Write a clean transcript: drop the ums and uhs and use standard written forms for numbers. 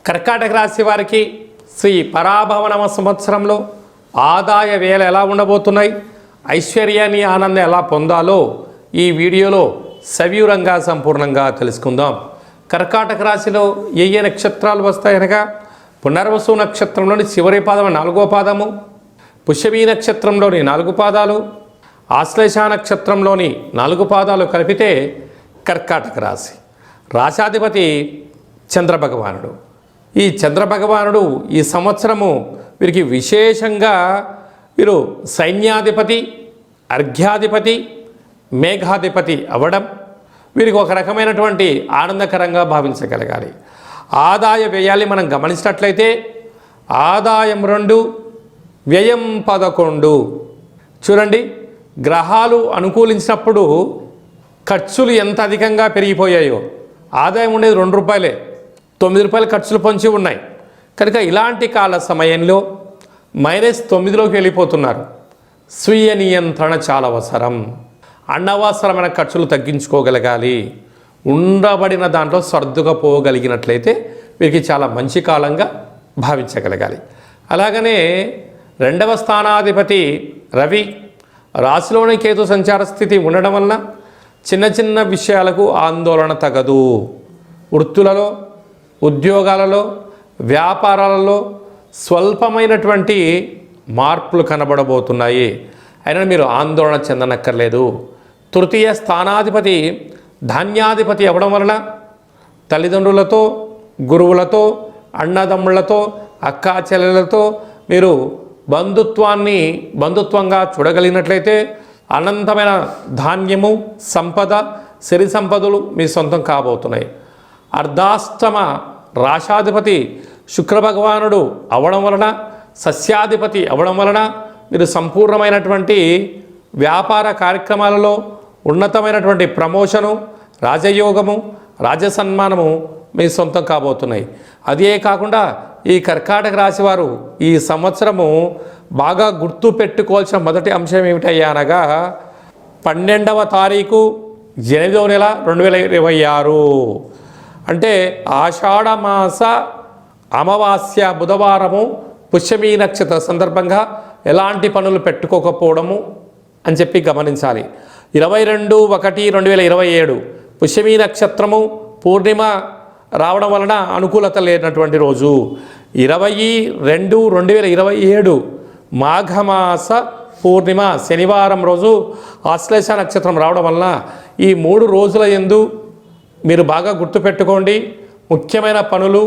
కర్కాటక రాశి వారికి శ్రీ పరాభవనమ సంవత్సరంలో ఆదాయ వ్యయాలు ఎలా ఉండబోతున్నాయి, ఐశ్వర్యాన్ని ఆనందం ఎలా పొందాలో ఈ వీడియోలో సవివరంగా సంపూర్ణంగా తెలుసుకుందాం. కర్కాటక రాశిలో ఏ నక్షత్రాలు వస్తాయనగా పునర్వసు నక్షత్రంలోని చివరి పాదం 4వ పాదము, పుష్యమీ నక్షత్రంలోని 4 పాదాలు, ఆశ్లేష నక్షత్రంలోని 4 పాదాలు కలిపితే కర్కాటక రాశి. రాశాధిపతి చంద్రభగవానుడు. ఈ చంద్రభగవానుడు ఈ సంవత్సరము వీరికి విశేషంగా వీరు సైన్యాధిపతి, అర్ఘ్యాధిపతి, మేఘాధిపతి అవ్వడం వీరికి ఒక రకమైనటువంటి ఆనందకరంగా భావించగలగాలి. ఆదాయ వ్యయాన్ని మనం గమనించినట్లయితే ఆదాయం 2, వ్యయం 11. చూడండి, గ్రహాలు అనుకూలించినప్పుడు ఖర్చులు ఎంత అధికంగా పెరిగిపోయాయో. ఆదాయం ఉండేది 2 రూపాయలే, 9 రూపాయలు ఖర్చులు పొంచి ఉన్నాయి. కనుక ఇలాంటి కాల సమయంలో -9లోకి వెళ్ళిపోతున్నారు. స్వీయ నియంత్రణ చాలా అవసరం. అనవసరమైన ఖర్చులు తగ్గించుకోగలగాలి. ఉండబడిన దాంట్లో సర్దుకపోగలిగినట్లయితే వీరికి చాలా మంచి కాలంగా భావించగలగాలి. అలాగనే 2వ స్థానాధిపతి రవి రాశిలోని కేతు సంచార స్థితి ఉండడం వలన చిన్న చిన్న విషయాలకు ఆందోళన తగదు. వృత్తులలో, ఉద్యోగాలలో, వ్యాపారాలలో స్వల్పమైనటువంటి మార్పులు కనబడబోతున్నాయి. అయినా మీరు ఆందోళన చెందనక్కర్లేదు. తృతీయ స్థానాధిపతి ధాన్యాధిపతి అవ్వడం వలన తల్లిదండ్రులతో, గురువులతో, అన్నదమ్ముళ్లతో, అక్కా చెల్లెలతో మీరు బంధుత్వంగా చూడగలిగినట్లయితే అనంతమైన ధాన్యము, సంపద, సిరి సంపదలు మీ సొంతం కాబోతున్నాయి. అర్ధాష్టమ రాశాధిపతి శుక్రభగవానుడు అవ్వడం వలన, సస్యాధిపతి అవ్వడం వలన మీరు సంపూర్ణమైనటువంటి వ్యాపార కార్యక్రమాలలో ఉన్నతమైనటువంటి ప్రమోషను, రాజయోగము, రాజసన్మానము మీ సొంతం కాబోతున్నాయి. అదే కాకుండా ఈ కర్కాటక రాశి వారు ఈ సంవత్సరము బాగా గుర్తు పెట్టుకోవాల్సిన మొదటి అంశం ఏమిటయ్యా అనగా 12వ తారీఖు 8వ నెల 2026 అంటే ఆషాఢమాస అమావాస్య బుధవారము పుష్యమీ నక్షత్ర సందర్భంగా ఎలాంటి పనులు పెట్టుకోకపోవడము అని చెప్పి గమనించాలి. 22/1/2027 పుష్యమీ నక్షత్రము పూర్ణిమ రావడం వలన అనుకూలత లేనటువంటి రోజు. 20/2/2027 మాఘమాస పూర్ణిమ శనివారం రోజు ఆశ్లేష నక్షత్రం రావడం వలన ఈ 3 రోజుల యందు మీరు బాగా గుర్తుపెట్టుకోండి. ముఖ్యమైన పనులు